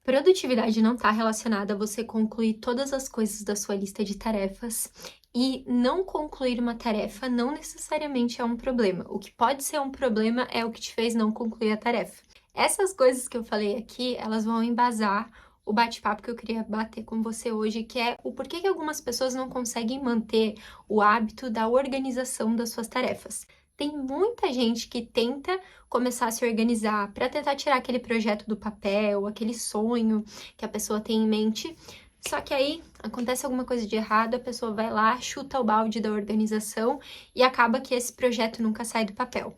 Produtividade não está relacionada a você concluir todas as coisas da sua lista de tarefas e não concluir uma tarefa não necessariamente é um problema. O que pode ser um problema é o que te fez não concluir a tarefa. Essas coisas que eu falei aqui, elas vão embasar o bate-papo que eu queria bater com você hoje, que é o porquê que algumas pessoas não conseguem manter o hábito da organização das suas tarefas. Tem muita gente que tenta começar a se organizar para tentar tirar aquele projeto do papel, aquele sonho que a pessoa tem em mente. Só que aí acontece alguma coisa de errado, a pessoa vai lá, chuta o balde da organização e acaba que esse projeto nunca sai do papel.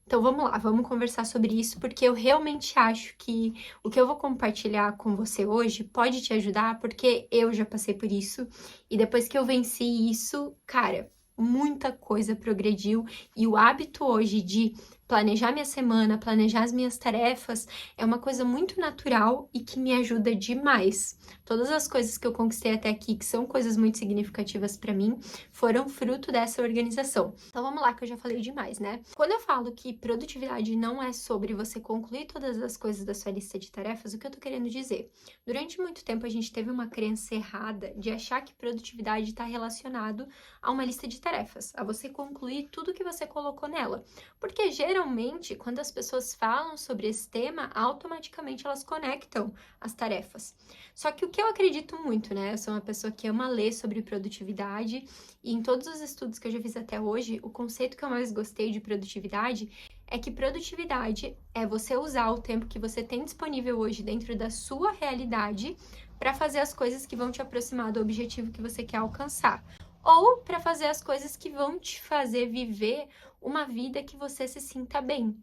Então vamos lá, vamos conversar sobre isso, porque eu realmente acho que o que eu vou compartilhar com você hoje pode te ajudar, porque eu já passei por isso e depois que eu venci isso, cara, muita coisa progrediu e o hábito hoje de planejar minha semana, planejar as minhas tarefas, é uma coisa muito natural e que me ajuda demais. Todas as coisas que eu conquistei até aqui, que são coisas muito significativas para mim, foram fruto dessa organização. Então vamos lá, que eu já falei demais, né? Quando eu falo que produtividade não é sobre você concluir todas as coisas da sua lista de tarefas, o que eu tô querendo dizer? Durante muito tempo a gente teve uma crença errada de achar que produtividade está relacionado a uma lista de tarefas, a você concluir tudo que você colocou nela. Porque geralmente, quando as pessoas falam sobre esse tema, automaticamente elas conectam as tarefas. Só que o que eu acredito muito, né? Eu sou uma pessoa que ama ler sobre produtividade e em todos os estudos que eu já fiz até hoje, o conceito que eu mais gostei de produtividade é que produtividade é você usar o tempo que você tem disponível hoje dentro da sua realidade para fazer as coisas que vão te aproximar do objetivo que você quer alcançar. Ou para fazer as coisas que vão te fazer viver uma vida que você se sinta bem.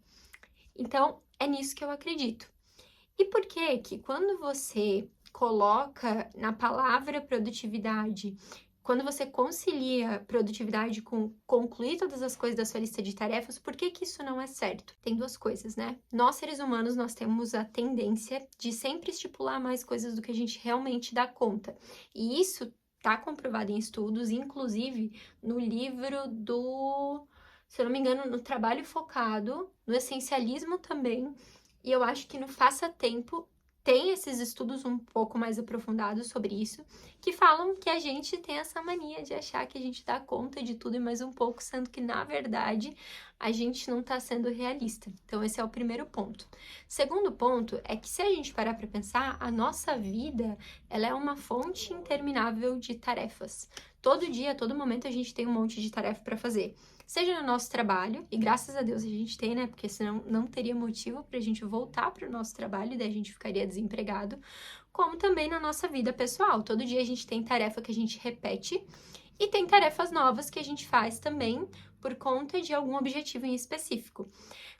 Então, é nisso que eu acredito. E por que que quando você coloca na palavra produtividade, quando você concilia produtividade com concluir todas as coisas da sua lista de tarefas, por que que isso não é certo? Tem duas coisas, né? Nós, seres humanos, nós temos a tendência de sempre estipular mais coisas do que a gente realmente dá conta. E isso está comprovado em estudos, inclusive no livro do, se eu não me engano, no Trabalho Focado, no Essencialismo também, e eu acho que no Faça Tempo tem esses estudos um pouco mais aprofundados sobre isso, que falam que a gente tem essa mania de achar que a gente dá conta de tudo e mais um pouco, sendo que, na verdade, a gente não está sendo realista. Então, esse é o primeiro ponto. Segundo ponto é que, se a gente parar para pensar, a nossa vida, ela é uma fonte interminável de tarefas. Todo dia, a todo momento, a gente tem um monte de tarefa para fazer. Seja no nosso trabalho, e graças a Deus a gente tem, né? Porque senão não teria motivo para a gente voltar para o nosso trabalho e daí a gente ficaria desempregado, como também na nossa vida pessoal. Todo dia a gente tem tarefa que a gente repete e tem tarefas novas que a gente faz também por conta de algum objetivo em específico.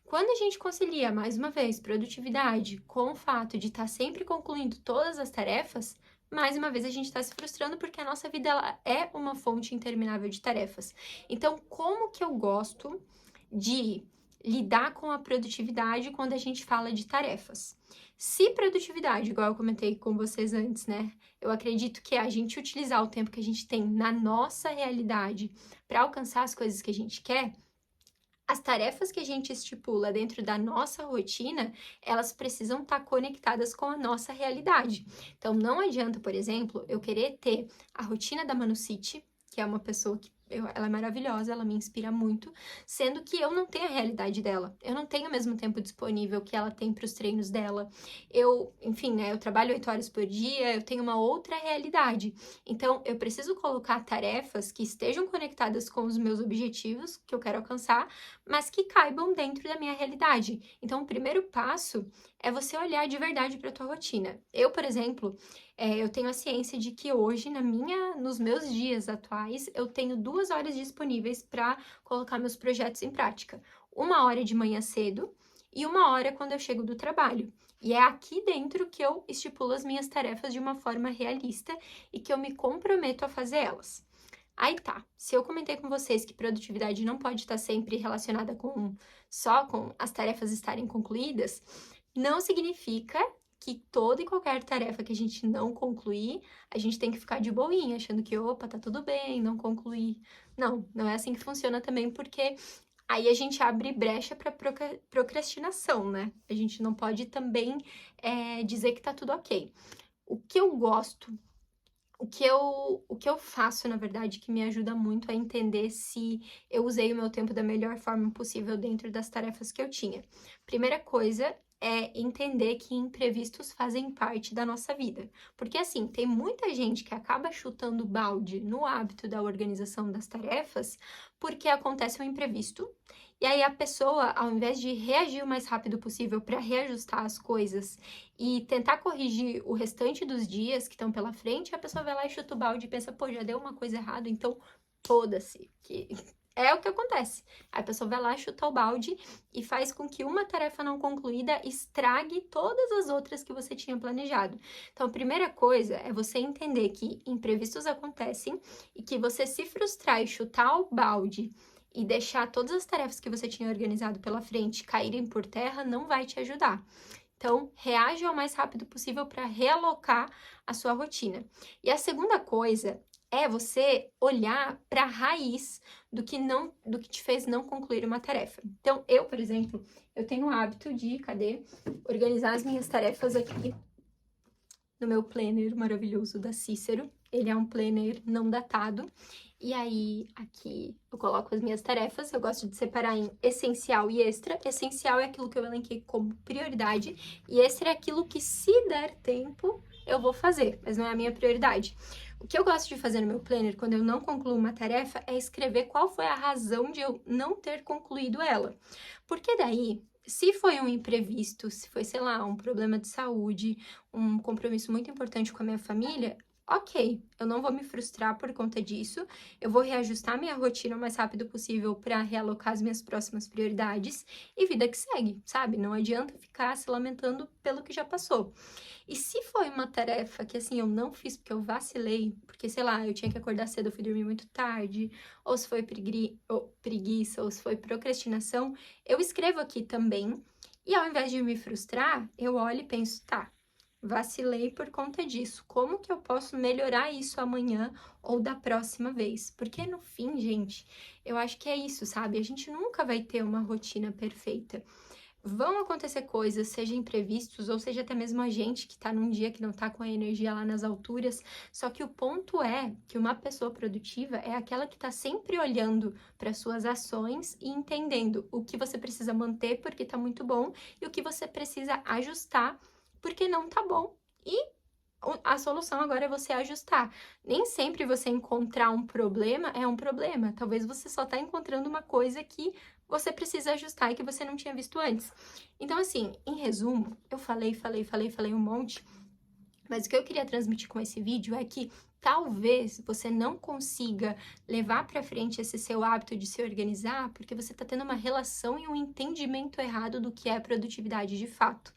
Quando a gente concilia, mais uma vez, produtividade com o fato de estar sempre concluindo todas as tarefas, mais uma vez a gente está se frustrando porque a nossa vida ela é uma fonte interminável de tarefas. Então, como que eu gosto de lidar com a produtividade quando a gente fala de tarefas? Se produtividade, igual eu comentei com vocês antes, né? Eu acredito que a gente utilizar o tempo que a gente tem na nossa realidade para alcançar as coisas que a gente quer, as tarefas que a gente estipula dentro da nossa rotina, elas precisam estar conectadas com a nossa realidade. Então, não adianta, por exemplo, eu querer ter a rotina da Manu City, que é uma pessoa que ela é maravilhosa, ela me inspira muito, sendo que eu não tenho a realidade dela. Eu não tenho o mesmo tempo disponível que ela tem para os treinos dela. Enfim, né, eu trabalho 8 horas por dia, eu tenho uma outra realidade. Então, eu preciso colocar tarefas que estejam conectadas com os meus objetivos que eu quero alcançar, mas que caibam dentro da minha realidade. Então, o primeiro passo é você olhar de verdade para a tua rotina. Eu, por exemplo, eu tenho a ciência de que hoje, nos meus dias atuais, eu tenho 2 horas disponíveis para colocar meus projetos em prática. 1 hora de manhã cedo e 1 hora quando eu chego do trabalho. E é aqui dentro que eu estipulo as minhas tarefas de uma forma realista e que eu me comprometo a fazer elas. Aí tá, se eu comentei com vocês que produtividade não pode estar sempre relacionada só com as tarefas estarem concluídas, não significa que toda e qualquer tarefa que a gente não concluir, a gente tem que ficar de boinha, achando que, opa, tá tudo bem, não concluí. Não, não é assim que funciona também, porque aí a gente abre brecha para procrastinação, né? A gente não pode também dizer que tá tudo ok. O que eu gosto, o que eu faço, na verdade, que me ajuda muito a entender se eu usei o meu tempo da melhor forma possível dentro das tarefas que eu tinha. Primeira coisa é entender que imprevistos fazem parte da nossa vida. Porque, assim, tem muita gente que acaba chutando balde no hábito da organização das tarefas porque acontece um imprevisto. E aí a pessoa, ao invés de reagir o mais rápido possível para reajustar as coisas e tentar corrigir o restante dos dias que estão pela frente, a pessoa vai lá e chuta o balde e pensa, pô, já deu uma coisa errada, então foda-se. Que é o que acontece. Aí a pessoa vai lá, chuta o balde e faz com que uma tarefa não concluída estrague todas as outras que você tinha planejado. Então, a primeira coisa é você entender que imprevistos acontecem e que você se frustrar e chutar o balde e deixar todas as tarefas que você tinha organizado pela frente caírem por terra não vai te ajudar. Então, reage o mais rápido possível para realocar a sua rotina. E a segunda coisa é você olhar para a raiz do que te fez não concluir uma tarefa. Então, eu, por exemplo, eu tenho o hábito de, organizar as minhas tarefas aqui no meu planner maravilhoso da Cícero. Ele é um planner não datado. E aí, aqui eu coloco as minhas tarefas. Eu gosto de separar em essencial e extra. Essencial é aquilo que eu elenquei como prioridade. E extra é aquilo que, se der tempo, eu vou fazer, mas não é a minha prioridade. O que eu gosto de fazer no meu planner, quando eu não concluo uma tarefa, é escrever qual foi a razão de eu não ter concluído ela. Porque daí, se foi um imprevisto, se foi, sei lá, um problema de saúde, um compromisso muito importante com a minha família, ok, eu não vou me frustrar por conta disso, eu vou reajustar minha rotina o mais rápido possível para realocar as minhas próximas prioridades e vida que segue, sabe? Não adianta ficar se lamentando pelo que já passou. E se foi uma tarefa que, assim, eu não fiz porque eu vacilei, porque, sei lá, eu tinha que acordar cedo, eu fui dormir muito tarde, ou se foi preguiça, ou se foi procrastinação, eu escrevo aqui também, e ao invés de me frustrar, eu olho e penso, tá, vacilei por conta disso. Como que eu posso melhorar isso amanhã ou da próxima vez? Porque no fim, gente, eu acho que é isso, sabe? A gente nunca vai ter uma rotina perfeita. Vão acontecer coisas, seja imprevistos, ou seja até mesmo a gente que tá num dia que não tá com a energia lá nas alturas. Só que o ponto é que uma pessoa produtiva é aquela que tá sempre olhando para suas ações e entendendo o que você precisa manter porque tá muito bom e o que você precisa ajustar porque não tá bom. E a solução agora é você ajustar. Nem sempre você encontrar um problema é um problema. Talvez você só tá encontrando uma coisa que você precisa ajustar e que você não tinha visto antes. Então, assim, em resumo, eu falei um monte, mas o que eu queria transmitir com esse vídeo é que talvez você não consiga levar para frente esse seu hábito de se organizar porque você está tendo uma relação e um entendimento errado do que é produtividade de fato.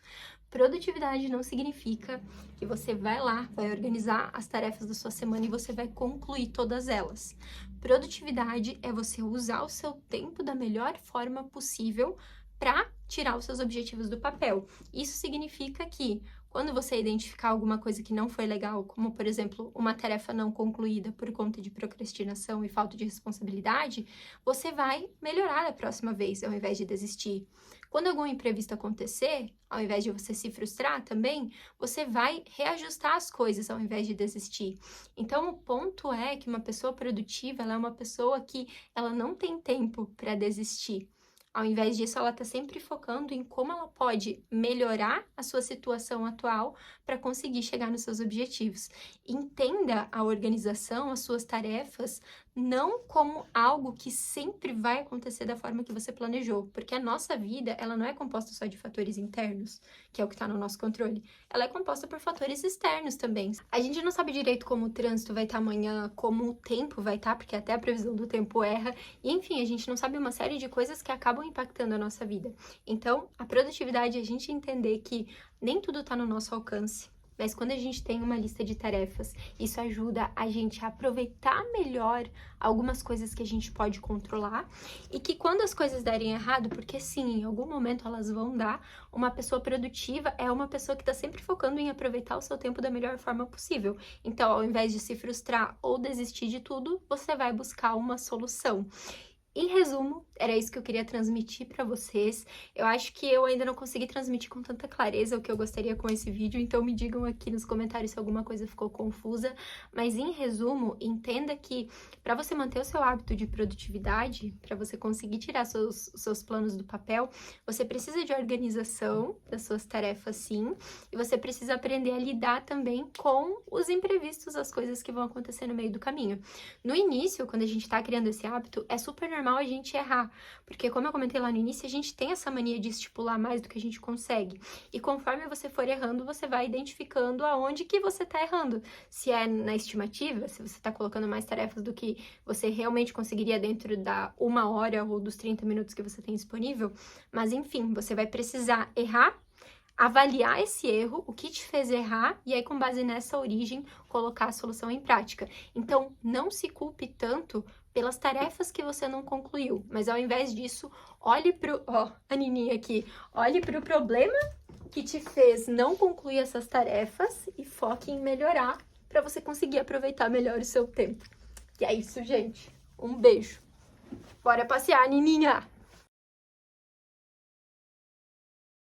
Produtividade não significa que você vai lá, vai organizar as tarefas da sua semana e você vai concluir todas elas. Produtividade é você usar o seu tempo da melhor forma possível para tirar os seus objetivos do papel. Isso significa que quando você identificar alguma coisa que não foi legal, como por exemplo, uma tarefa não concluída por conta de procrastinação e falta de responsabilidade, você vai melhorar da próxima vez, ao invés de desistir. Quando algum imprevisto acontecer, ao invés de você se frustrar também, você vai reajustar as coisas ao invés de desistir. Então, o ponto é que uma pessoa produtiva, ela é uma pessoa que ela não tem tempo para desistir. Ao invés disso, ela está sempre focando em como ela pode melhorar a sua situação atual para conseguir chegar nos seus objetivos. Entenda a organização, as suas tarefas, não como algo que sempre vai acontecer da forma que você planejou, porque a nossa vida, ela não é composta só de fatores internos, que é o que está no nosso controle, ela é composta por fatores externos também. A gente não sabe direito como o trânsito vai estar amanhã, como o tempo vai estar, porque até a previsão do tempo erra, e enfim, a gente não sabe uma série de coisas que acabam impactando a nossa vida. Então, a produtividade é a gente entender que nem tudo está no nosso alcance, mas quando a gente tem uma lista de tarefas, isso ajuda a gente a aproveitar melhor algumas coisas que a gente pode controlar e que quando as coisas derem errado, porque sim, em algum momento elas vão dar, uma pessoa produtiva é uma pessoa que está sempre focando em aproveitar o seu tempo da melhor forma possível. Então, ao invés de se frustrar ou desistir de tudo, você vai buscar uma solução. Em resumo, Era isso que eu queria transmitir para vocês. Eu acho que eu ainda não consegui transmitir com tanta clareza o que eu gostaria com esse vídeo, então me digam aqui nos comentários se alguma coisa ficou confusa. Mas em resumo, entenda que para você manter o seu hábito de produtividade, para você conseguir tirar seus planos do papel, você precisa de organização das suas tarefas, sim, e você precisa aprender a lidar também com os imprevistos, as coisas que vão acontecer no meio do caminho. No início, quando a gente está criando esse hábito, é super normal a gente errar, porque como eu comentei lá no início, a gente tem essa mania de estipular mais do que a gente consegue. E conforme você for errando, você vai identificando aonde que você está errando. Se é na estimativa, se você está colocando mais tarefas do que você realmente conseguiria dentro da 1 hora ou dos 30 minutos que você tem disponível. Mas enfim, você vai precisar errar, avaliar esse erro, o que te fez errar, e aí, com base nessa origem, colocar a solução em prática. Então, não se culpe tanto pelas tarefas que você não concluiu, mas ao invés disso, olhe pro... Ó, a Nininha aqui. Olhe pro problema que te fez não concluir essas tarefas e foque em melhorar para você conseguir aproveitar melhor o seu tempo. E é isso, gente. Um beijo. Bora passear, Nininha!